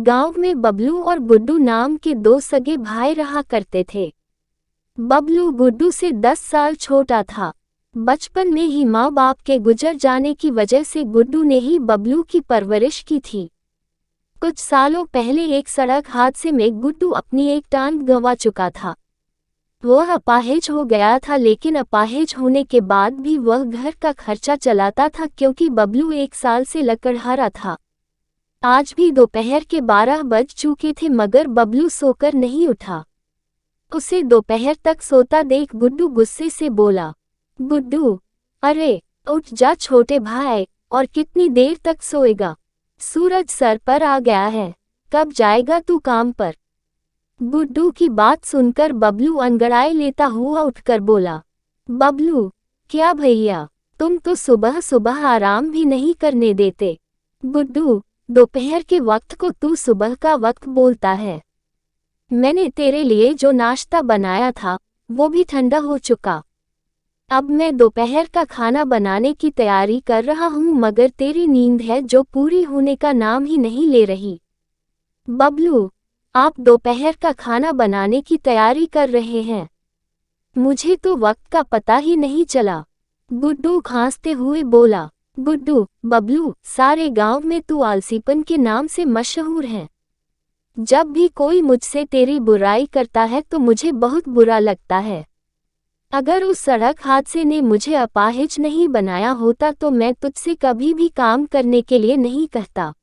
गांव में बबलू और गुड्डू नाम के दो सगे भाई रहा करते थे। बबलू गुड्डू से 10 साल छोटा था। बचपन में ही माँ बाप के गुजर जाने की वजह से गुड्डू ने ही बबलू की परवरिश की थी। कुछ सालों पहले एक सड़क हादसे में गुड्डू अपनी एक टांग गंवा चुका था। वह अपाहिज हो गया था, लेकिन अपाहिज होने के बाद भी वह घर का खर्चा चलाता था क्योंकि बबलू 1 साल से लकड़हारा था। आज भी दोपहर के 12 बज चुके थे मगर बबलू सोकर नहीं उठा। उसे दोपहर तक सोता देख गुड्डू गुस्से से बोला, गुड्डू, अरे उठ जा छोटे भाई, और कितनी देर तक सोएगा? सूरज सर पर आ गया है, कब जाएगा तू काम पर? गुड्डू की बात सुनकर बबलू अंगड़ाई लेता हुआ उठकर बोला, बबलू, क्या भैया, तुम तो सुबह सुबह आराम भी नहीं करने देते। गुड्डू, दोपहर के वक्त को तू सुबह का वक्त बोलता है। मैंने तेरे लिए जो नाश्ता बनाया था वो भी ठंडा हो चुका। अब मैं दोपहर का खाना बनाने की तैयारी कर रहा हूँ मगर तेरी नींद है जो पूरी होने का नाम ही नहीं ले रही। बबलू, आप दोपहर का खाना बनाने की तैयारी कर रहे हैं? मुझे तो वक्त का पता ही नहीं चला। गुड्डू खांसते हुए बोला, गुड्डू, बबलू, सारे गांव में तू आलसीपन के नाम से मशहूर है। जब भी कोई मुझसे तेरी बुराई करता है तो मुझे बहुत बुरा लगता है। अगर उस सड़क हादसे ने मुझे अपाहिज नहीं बनाया होता तो मैं तुझसे कभी भी काम करने के लिए नहीं कहता।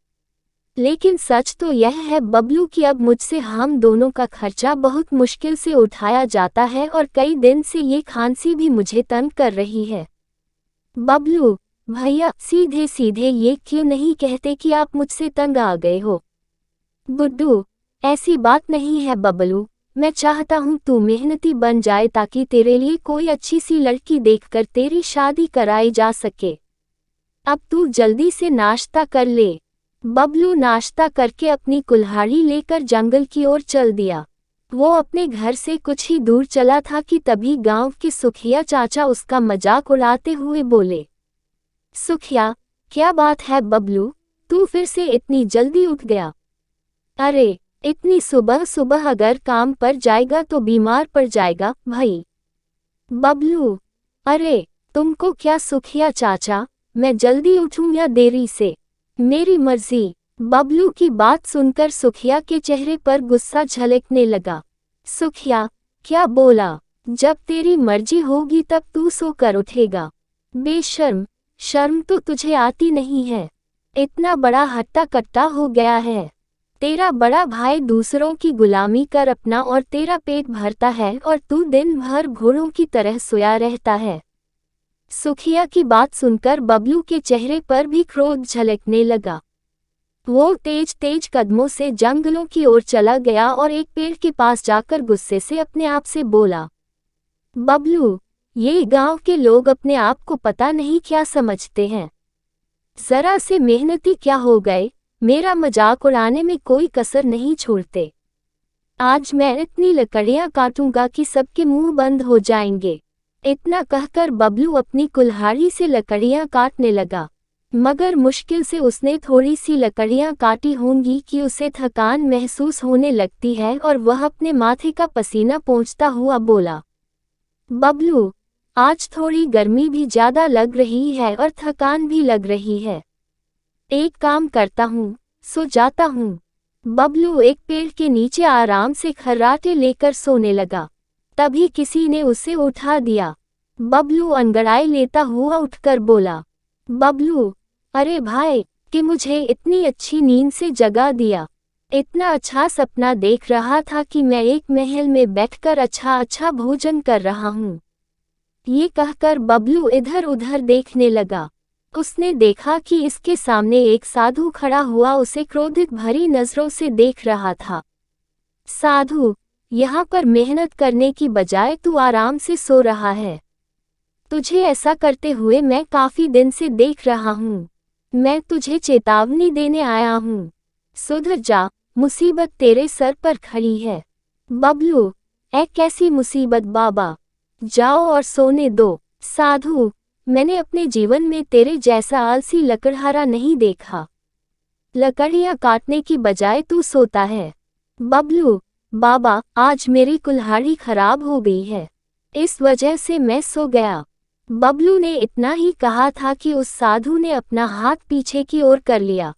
लेकिन सच तो यह है बबलू कि अब मुझसे हम दोनों का खर्चा बहुत मुश्किल से उठाया जाता है और कई दिन से ये खांसी भी मुझे तंग कर रही है। बबलू, भैया, सीधे सीधे ये क्यों नहीं कहते कि आप मुझसे तंग आ गए हो? गुड्डू, ऐसी बात नहीं है बबलू, मैं चाहता हूँ तू मेहनती बन जाए ताकि तेरे लिए कोई अच्छी सी लड़की देखकर तेरी शादी कराई जा सके। अब तू जल्दी से नाश्ता कर ले। बबलू नाश्ता करके अपनी कुल्हाड़ी लेकर जंगल की ओर चल दिया। वो अपने घर से कुछ ही दूर चला था कि तभी गांव के सुखिया चाचा उसका मजाक उड़ाते हुए बोले, सुखिया, क्या बात है बबलू, तू फिर से इतनी जल्दी उठ गया? अरे, इतनी सुबह सुबह अगर काम पर जाएगा तो बीमार पड़ जाएगा भाई। बबलू, अरे तुमको क्या सुखिया चाचा, मैं जल्दी उठूं या देरी से? मेरी मर्जी। बबलू की बात सुनकर सुखिया के चेहरे पर गुस्सा झलकने लगा। सुखिया, क्या बोला? जब तेरी मर्जी होगी तब तू सोकर उठेगा। बेशर्म, शर्म तो तुझे आती नहीं है। इतना बड़ा हट्टा कट्टा हो गया है। तेरा बड़ा भाई दूसरों की गुलामी कर अपना और तेरा पेट भरता है और तू दिन भर घोड़ों की तरह सोया रहता है। सुखिया की बात सुनकर बबलू के चेहरे पर भी क्रोध झलकने लगा। वो तेज तेज कदमों से जंगलों की ओर चला गया और एक पेड़ के पास जाकर गुस्से से अपने आप से बोला, बबलू, ये गांव के लोग अपने आप को पता नहीं क्या समझते हैं। जरा से मेहनती क्या हो गए, मेरा मजाक उड़ाने में कोई कसर नहीं छोड़ते। आज मैं इतनी लकड़ियां काटूंगा कि सबके मुंह बंद हो जाएंगे। इतना कहकर बबलू अपनी कुल्हाड़ी से लकड़ियां काटने लगा, मगर मुश्किल से उसने थोड़ी सी लकड़ियां काटी होंगी कि उसे थकान महसूस होने लगती है और वह अपने माथे का पसीना पोंछता हुआ बोला, बबलू, आज थोड़ी गर्मी भी ज्यादा लग रही है और थकान भी लग रही है। एक काम करता हूँ, सो जाता हूँ। बबलू एक पेड़ के नीचे आराम से खर्राटे लेकर सोने लगा। तभी किसी ने उसे उठा दिया। बबलू अंगड़ाई लेता हुआ उठकर बोला, बबलू, अरे भाई, कि मुझे इतनी अच्छी नींद से जगा दिया। इतना अच्छा सपना देख रहा था कि मैं एक महल में बैठकर अच्छा अच्छा भोजन कर रहा हूँ। ये कहकर बबलू इधर उधर देखने लगा। उसने देखा कि इसके सामने एक साधु खड़ा हुआ उसे क्रोधित भरी नजरों से देख रहा था। साधु, यहाँ पर मेहनत करने की बजाय तू आराम से सो रहा है। तुझे ऐसा करते हुए मैं काफी दिन से देख रहा हूँ। मैं तुझे चेतावनी देने आया हूँ। सुधर जा, मुसीबत तेरे सर पर खड़ी है। बबलू, ऐ कैसी मुसीबत बाबा, जाओ और सोने दो। साधु, मैंने अपने जीवन में तेरे जैसा आलसी लकड़हारा नहीं देखा। लकड़ियाँ काटने की बजाय तू सोता है। बबलू, बाबा आज मेरी कुल्हाड़ी खराब हो गई है, इस वजह से मैं सो गया। बबलू ने इतना ही कहा था कि उस साधु ने अपना हाथ पीछे की ओर कर लिया।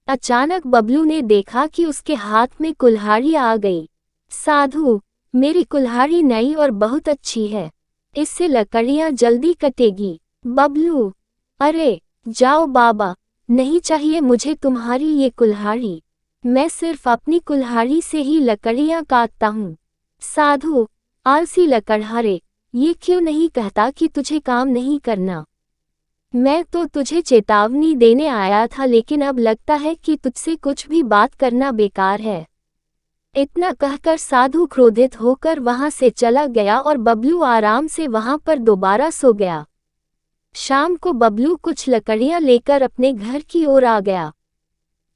अचानक बबलू ने देखा कि उसके हाथ में कुल्हाड़ी आ गई। साधु, मेरी कुल्हाड़ी नई और बहुत अच्छी है, इससे लकड़ियाँ जल्दी कटेगी। बबलू, अरे जाओ बाबा, नहीं चाहिए मुझे तुम्हारी ये कुल्हाड़ी, मैं सिर्फ अपनी कुल्हाड़ी से ही लकड़ियाँ काटता हूँ। साधु, आलसी लकड़हारे, ये क्यों नहीं कहता कि तुझे काम नहीं करना? मैं तो तुझे चेतावनी देने आया था, लेकिन अब लगता है कि तुझसे कुछ भी बात करना बेकार है। इतना कहकर साधु क्रोधित होकर वहां से चला गया और बबलू आराम से वहां पर दोबारा सो गया। शाम को बबलू कुछ लकड़ियां लेकर अपने घर की ओर आ गया।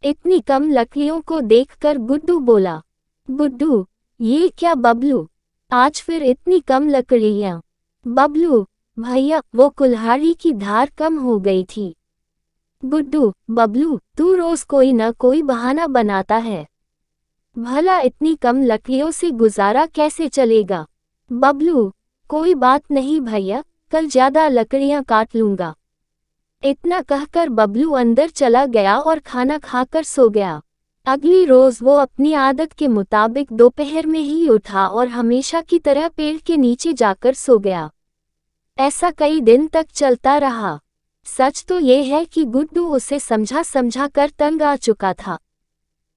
इतनी कम लकड़ियों को देखकर गुड्डू बोला, गुड्डू, ये क्या बबलू, आज फिर इतनी कम लकड़ियां? बबलू, भैया वो कुल्हाड़ी की धार कम हो गई थी। गुड्डू, बबलू तू रोज कोई न कोई बहाना बनाता है, भला इतनी कम लकड़ियों से गुजारा कैसे चलेगा? बबलू, कोई बात नहीं भैया, कल ज्यादा लकड़ियां काट लूंगा। इतना कहकर बबलू अंदर चला गया और खाना खाकर सो गया। अगली रोज वो अपनी आदत के मुताबिक दोपहर में ही उठा और हमेशा की तरह पेड़ के नीचे जाकर सो गया। ऐसा कई दिन तक चलता रहा। सच तो ये है कि गुड्डू उसे समझा समझा कर तंग आ चुका था।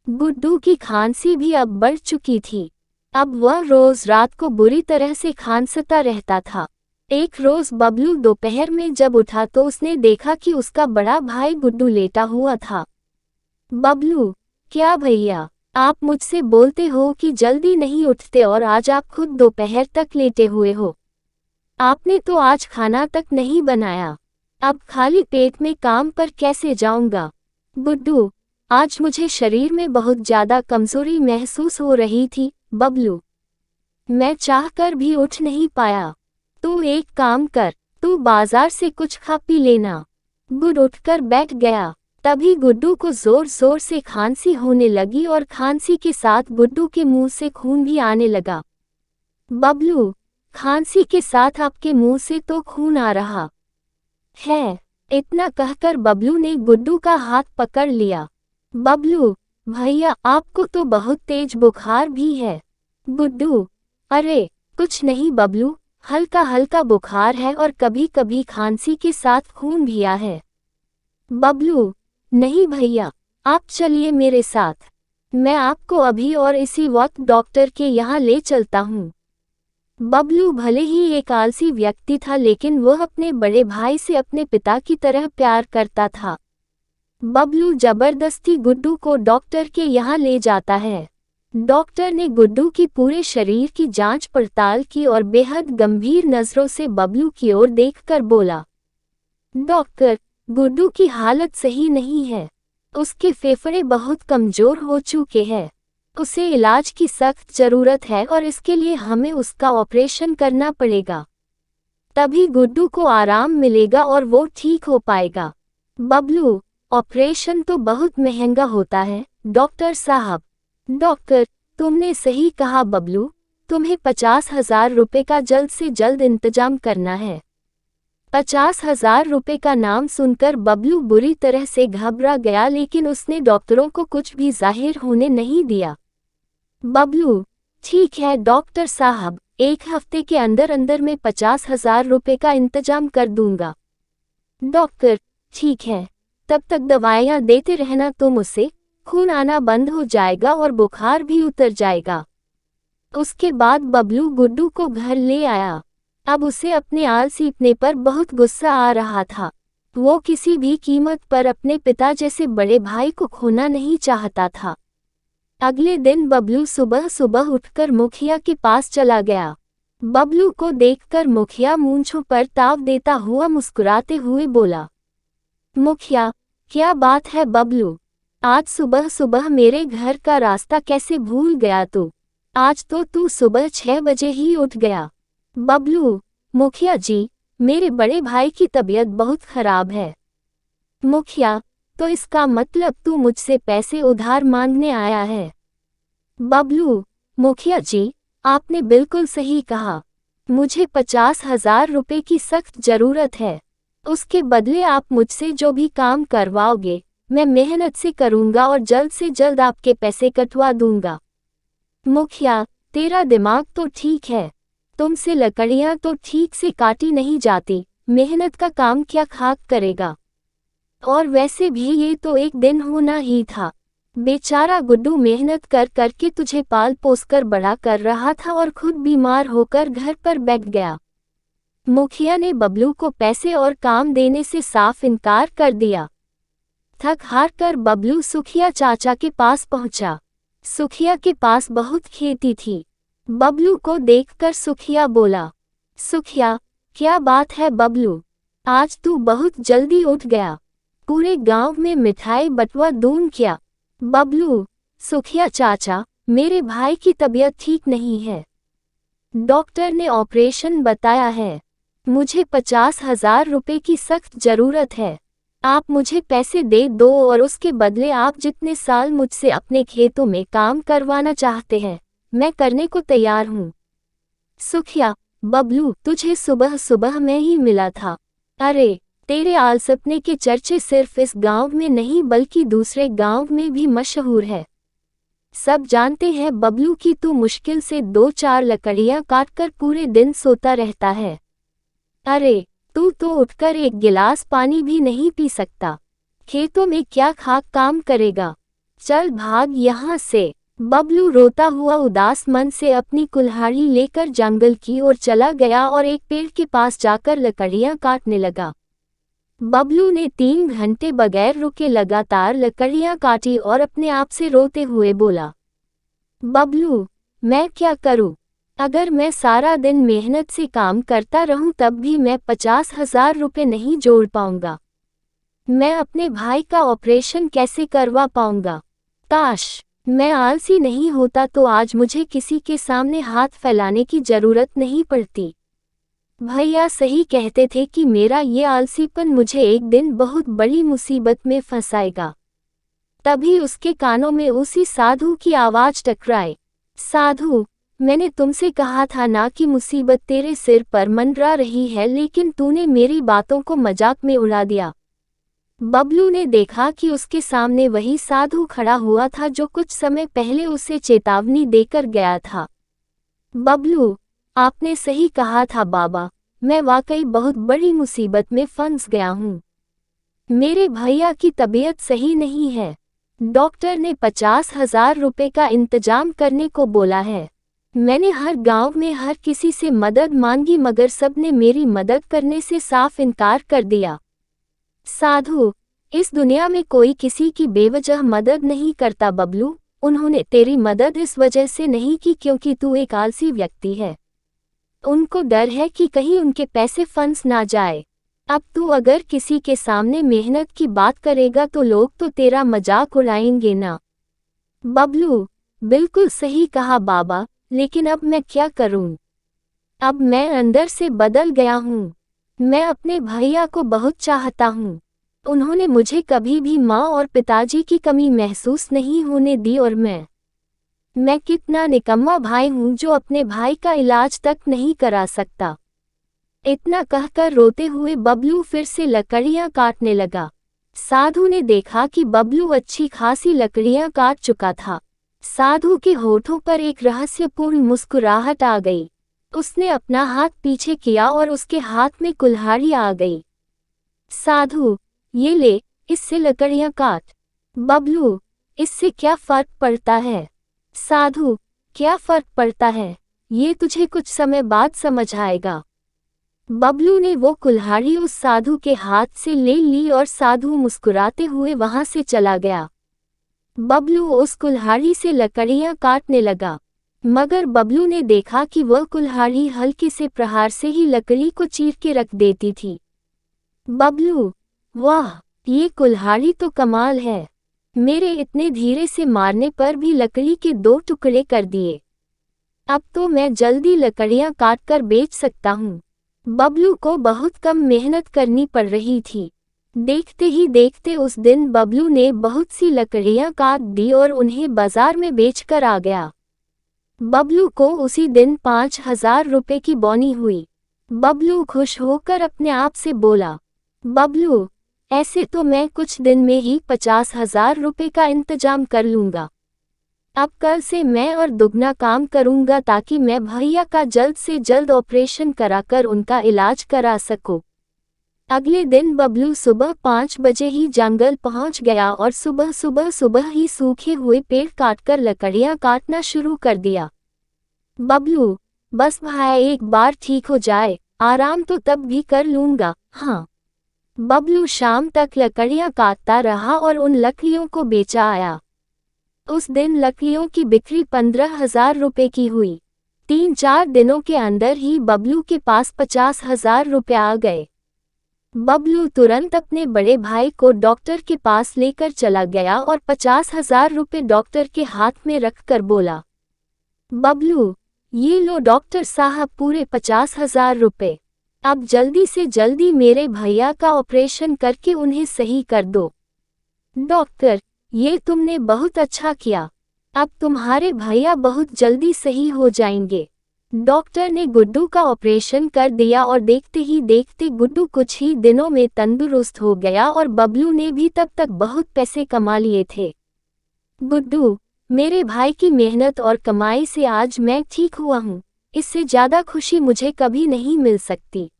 गुड्डू की खांसी भी अब बढ़ चुकी थी। अब वह रोज रात को बुरी तरह से खांसता रहता था। एक रोज बबलू दोपहर में जब उठा तो उसने देखा कि उसका बड़ा भाई गुड्डू लेटा हुआ था। बबलू, क्या भैया, आप मुझसे बोलते हो कि जल्दी नहीं उठते और आज आप खुद दोपहर तक लेटे हुए हो। आपने तो आज खाना तक नहीं बनाया, अब खाली पेट में काम पर कैसे जाऊंगा? गुड्डू, आज मुझे शरीर में बहुत ज्यादा कमजोरी महसूस हो रही थी। बबलू, मैं चाहकर भी उठ नहीं पाया। तू एक काम कर, तू बाजार से कुछ खा पी लेना। गुड्डू उठकर बैठ गया। तभी गुड्डू को जोर जोर से खांसी होने लगी और खांसी के साथ गुड्डू के मुंह से खून भी आने लगा। बबलू, खांसी के साथ आपके मुंह से तो खून आ रहा है। इतना कहकर बबलू ने गुड्डू का हाथ पकड़ लिया। बबलू, भैया आपको तो बहुत तेज बुखार भी है। गुड्डू, अरे कुछ नहीं बबलू, हल्का हल्का बुखार है और कभी कभी खांसी के साथ खून भी आ है। बबलू, नहीं भैया, आप चलिए मेरे साथ, मैं आपको अभी और इसी वक्त डॉक्टर के यहाँ ले चलता हूँ। बबलू भले ही एक आलसी व्यक्ति था, लेकिन वह अपने बड़े भाई से अपने पिता की तरह प्यार करता था। बबलू जबरदस्ती गुड्डू को डॉक्टर के यहाँ ले जाता है। डॉक्टर ने गुड्डू की पूरे शरीर की जांच पड़ताल की और बेहद गंभीर नजरों से बबलू की ओर देखकर बोला, डॉक्टर, गुड्डू की हालत सही नहीं है, उसके फेफड़े बहुत कमजोर हो चुके हैं, उसे इलाज की सख्त जरूरत है और इसके लिए हमें उसका ऑपरेशन करना पड़ेगा, तभी गुड्डू को आराम मिलेगा और वो ठीक हो पाएगा। बबलू, ऑपरेशन तो बहुत महंगा होता है डॉक्टर साहब। डॉक्टर, तुमने सही कहा बबलू, तुम्हें 50,000 रुपये का जल्द से जल्द इंतजाम करना है। 50,000 रुपये का नाम सुनकर बबलू बुरी तरह से घबरा गया, लेकिन उसने डॉक्टरों को कुछ भी जाहिर होने नहीं दिया। बबलू, ठीक है डॉक्टर साहब, एक हफ्ते के अंदर अंदर मैं 50,000 रुपये का इंतजाम कर दूंगा। डॉक्टर, ठीक है, तब तक दवाइयाँ देते रहना, तुम उसे खून आना बंद हो जाएगा और बुखार भी उतर जाएगा। उसके बाद बबलू गुड्डू को घर ले आया। अब उसे अपने आलसीपने पर बहुत गुस्सा आ रहा था। वो किसी भी कीमत पर अपने पिता जैसे बड़े भाई को खोना नहीं चाहता था। अगले दिन बबलू सुबह सुबह उठकर मुखिया के पास चला गया। बबलू को देखकर मुखिया मूंछों पर ताव देता हुआ मुस्कुराते हुए बोला, मुखिया, क्या बात है बबलू, आज सुबह सुबह मेरे घर का रास्ता कैसे भूल गया तू? आज तो तू सुबह 6 बजे ही उठ गया। बबलू, मुखिया जी, मेरे बड़े भाई की तबीयत बहुत खराब है। मुखिया, तो इसका मतलब तू मुझसे पैसे उधार मांगने आया है। बबलू, मुखिया जी, आपने बिल्कुल सही कहा। मुझे 50,000 रुपए की सख्त जरूरत है। उसके बदले आप मुझसे जो भी काम करवाओगे, मैं मेहनत से करूंगा और जल्द से जल्द आपके पैसे कटवा दूंगा। मुखिया, तेरा दिमाग तो ठीक है, तुमसे लकड़ियां तो ठीक से काटी नहीं जाती, मेहनत का काम क्या खाक करेगा। और वैसे भी ये तो एक दिन होना ही था। बेचारा गुड्डू मेहनत कर करके तुझे पाल पोस कर बड़ा कर रहा था और खुद बीमार होकर घर पर बैठ गया। मुखिया ने बबलू को पैसे और काम देने से साफ इनकार कर दिया। थक हार कर बबलू सुखिया चाचा के पास पहुंचा। सुखिया के पास बहुत खेती थी। बबलू को देखकर सुखिया बोला, सुखिया, क्या बात है बबलू, आज तू बहुत जल्दी उठ गया। पूरे गांव में मिठाई बंटवा दूं क्या। बबलू, सुखिया चाचा, मेरे भाई की तबीयत ठीक नहीं है। डॉक्टर ने ऑपरेशन बताया है। मुझे 50,000 रुपए की सख्त जरूरत है। आप मुझे पैसे दे दो और उसके बदले आप जितने साल मुझसे अपने खेतों में काम करवाना चाहते हैं, मैं करने को तैयार हूँ। सुखिया, बबलू, तुझे सुबह सुबह में ही मिला था। अरे, तेरे आलसपने के चर्चे सिर्फ इस गांव में नहीं बल्कि दूसरे गांव में भी मशहूर है। सब जानते हैं बबलू कि तू मुश्किल से 2-4 लकड़ियां काटकर पूरे दिन सोता रहता है। अरे, तू तो उठकर एक गिलास पानी भी नहीं पी सकता। खेतों में क्या खाक काम करेगा। चल भाग यहाँ से। बबलू रोता हुआ उदास मन से अपनी कुल्हाड़ी लेकर जंगल की ओर चला गया और एक पेड़ के पास जाकर लकड़ियां काटने लगा। बबलू ने 3 घंटे बगैर रुके लगातार लकड़ियां काटी और अपने आप से रोते हुए बोला, बबलू, मैं क्या करूं? अगर मैं सारा दिन मेहनत से काम करता रहूं तब भी मैं 50,000 रुपए नहीं जोड़ पाऊंगा। मैं अपने भाई का ऑपरेशन कैसे करवा पाऊंगा? काश मैं आलसी नहीं होता तो आज मुझे किसी के सामने हाथ फैलाने की जरूरत नहीं पड़ती। भैया सही कहते थे कि मेरा ये आलसीपन मुझे एक दिन बहुत बड़ी मुसीबत में फंसाएगा। तभी उसके कानों में उसी साधु की आवाज टकराई। साधु, मैंने तुमसे कहा था ना कि मुसीबत तेरे सिर पर मंडरा रही है, लेकिन तूने मेरी बातों को मजाक में उड़ा दिया। बबलू ने देखा कि उसके सामने वही साधु खड़ा हुआ था जो कुछ समय पहले उसे चेतावनी देकर गया था। बबलू, आपने सही कहा था बाबा, मैं वाकई बहुत बड़ी मुसीबत में फंस गया हूँ। मेरे भैया की तबीयत सही नहीं है। डॉक्टर ने 50,000 रुपए का इंतजाम करने को बोला है। मैंने हर गांव में हर किसी से मदद मांगी मगर सबने मेरी मदद करने से साफ इनकार कर दिया। साधु, इस दुनिया में कोई किसी की बेवजह मदद नहीं करता बबलू। उन्होंने तेरी मदद इस वजह से नहीं की क्योंकि तू एक आलसी व्यक्ति है। उनको डर है कि कहीं उनके पैसे फंस ना जाए। अब तू अगर किसी के सामने मेहनत की बात करेगा तो लोग तो तेरा मजाक उड़ाएंगे ना। बबलू, बिल्कुल सही कहा बाबा, लेकिन अब मैं क्या करूं? अब मैं अंदर से बदल गया हूं। मैं अपने भैया को बहुत चाहता हूं। उन्होंने मुझे कभी भी माँ और पिताजी की कमी महसूस नहीं होने दी और मैं कितना निकम्मा भाई हूँ जो अपने भाई का इलाज तक नहीं करा सकता। इतना कहकर रोते हुए बबलू फिर से लकड़ियां काटने लगा। साधु ने देखा कि बबलू अच्छी खासी लकड़ियां काट चुका था। साधु के होठों पर एक रहस्यपूर्ण मुस्कुराहट आ गई। उसने अपना हाथ पीछे किया और उसके हाथ में कुल्हाड़ी आ गई। साधु, ये ले, इससे लकड़ियां काट। बबलू, इससे क्या फर्क पड़ता है? साधु, क्या फर्क पड़ता है, ये तुझे कुछ समय बाद समझ आएगा। बबलू ने वो कुल्हाड़ी उस साधु के हाथ से ले ली और साधु मुस्कुराते हुए वहां से चला गया। बबलू उस कुल्हाड़ी से लकड़ियां काटने लगा, मगर बबलू ने देखा कि वह कुल्हाड़ी हल्के से प्रहार से ही लकड़ी को चीर के रख देती थी। बबलू, वाह, ये कुल्हाड़ी तो कमाल है। मेरे इतने धीरे से मारने पर भी लकड़ी के 2 टुकड़े कर दिए। अब तो मैं जल्दी लकड़ियां काट कर बेच सकता हूँ। बबलू को बहुत कम मेहनत करनी पड़ रही थी। देखते ही देखते उस दिन बबलू ने बहुत सी लकड़ियां काट दी और उन्हें बाजार में बेचकर आ गया। बबलू को उसी दिन 5,000 रुपए की बोनी हुई। बबलू खुश होकर अपने आप से बोला, बबलू, ऐसे तो मैं कुछ दिन में ही 50,000 रुपए का इंतजाम कर लूंगा। अब कल से मैं और दुगना काम करूंगा ताकि मैं भैया का जल्द से जल्द ऑपरेशन कराकर उनका इलाज करा सकूं। अगले दिन बबलू सुबह 5 बजे ही जंगल पहुंच गया और सुबह ही सूखे हुए पेड़ काटकर लकड़ियां काटना शुरू कर दिया। बबलू, बस भाई एक बार ठीक हो जाए, आराम तो तब भी कर लूंगा। हाँ। बबलू शाम तक लकड़ियां काटता रहा और उन लकड़ियों को बेचा आया। उस दिन लकड़ियों की बिक्री 15,000 रुपए की हुई। 3-4 दिनों के अंदर ही बबलू के पास 50,000 रुपए आ गए। बबलू तुरंत अपने बड़े भाई को डॉक्टर के पास लेकर चला गया और 50,000 रुपए डॉक्टर के हाथ में रखकर बोला, बबलू, ये लो डॉक्टर साहब पूरे 50,000 रुपए। अब जल्दी से जल्दी मेरे भैया का ऑपरेशन करके उन्हें सही कर दो। डॉक्टर, ये तुमने बहुत अच्छा किया, अब तुम्हारे भैया बहुत जल्दी सही हो जाएंगे। डॉक्टर ने गुड्डू का ऑपरेशन कर दिया और देखते ही देखते गुड्डू कुछ ही दिनों में तंदुरुस्त हो गया और बबलू ने भी तब तक बहुत पैसे कमा लिए थे। गुड्डू, मेरे भाई की मेहनत और कमाई से आज मैं ठीक हुआ हूँ, इससे ज़्यादा खुशी मुझे कभी नहीं मिल सकती।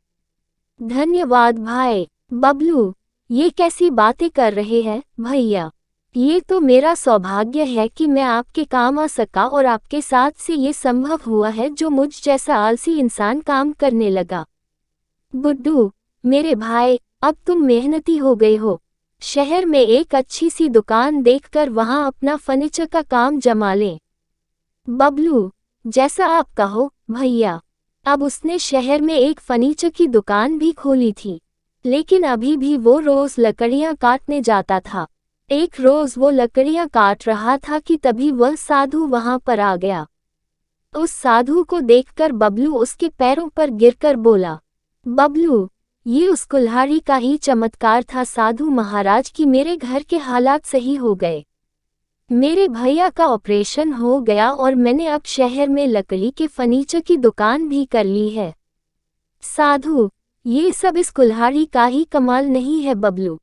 धन्यवाद भाई। बबलू, ये कैसी बातें कर रहे हैं भैया? ये तो मेरा सौभाग्य है कि मैं आपके काम आ सका और आपके साथ से ये संभव हुआ है जो मुझ जैसा आलसी इंसान काम करने लगा। गुड्डू, मेरे भाई, अब तुम मेहनती हो गए हो। शहर में एक अच्छी सी दुकान देखकर वहां अपना फर्नीचर का काम जमा लें। बबलू, जैसा आप कहो भैया। अब उसने शहर में एक फर्नीचर की दुकान भी खोली थी, लेकिन अभी भी वो रोज लकड़ियां काटने जाता था। एक रोज वो लकड़ियां काट रहा था कि तभी वह साधु वहां पर आ गया। उस साधु को देखकर बबलू उसके पैरों पर गिरकर बोला, बबलू, ये उस कुल्हाड़ी का ही चमत्कार था साधु महाराज कि मेरे घर के हालात सही हो गए। मेरे भैया का ऑपरेशन हो गया और मैंने अब शहर में लकड़ी के फर्नीचर की दुकान भी कर ली है। साधु, ये सब इस कुल्हाड़ी का ही कमाल नहीं है बबलू।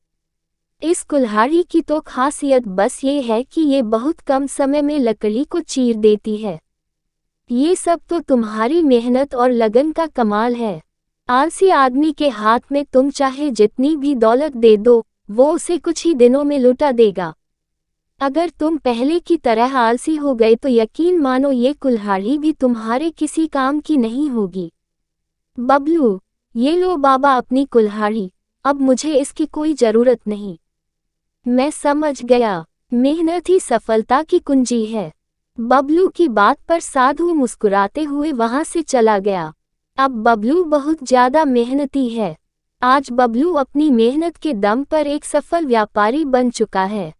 इस कुल्हाड़ी की तो खासियत बस ये है कि ये बहुत कम समय में लकड़ी को चीर देती है। ये सब तो तुम्हारी मेहनत और लगन का कमाल है। आलसी आदमी के हाथ में तुम चाहे जितनी भी दौलत दे दो, वो उसे कुछ ही दिनों में लुटा देगा। अगर तुम पहले की तरह आलसी हो गए तो यकीन मानो ये कुल्हाड़ी भी तुम्हारे किसी काम की नहीं होगी। बबलू, ये लो बाबा अपनी कुल्हाड़ी, अब मुझे इसकी कोई जरूरत नहीं। मैं समझ गया, मेहनत ही सफलता की कुंजी है। बबलू की बात पर साधु मुस्कुराते हुए वहां से चला गया। अब बबलू बहुत ज्यादा मेहनती है। आज बबलू अपनी मेहनत के दम पर एक सफल व्यापारी बन चुका है।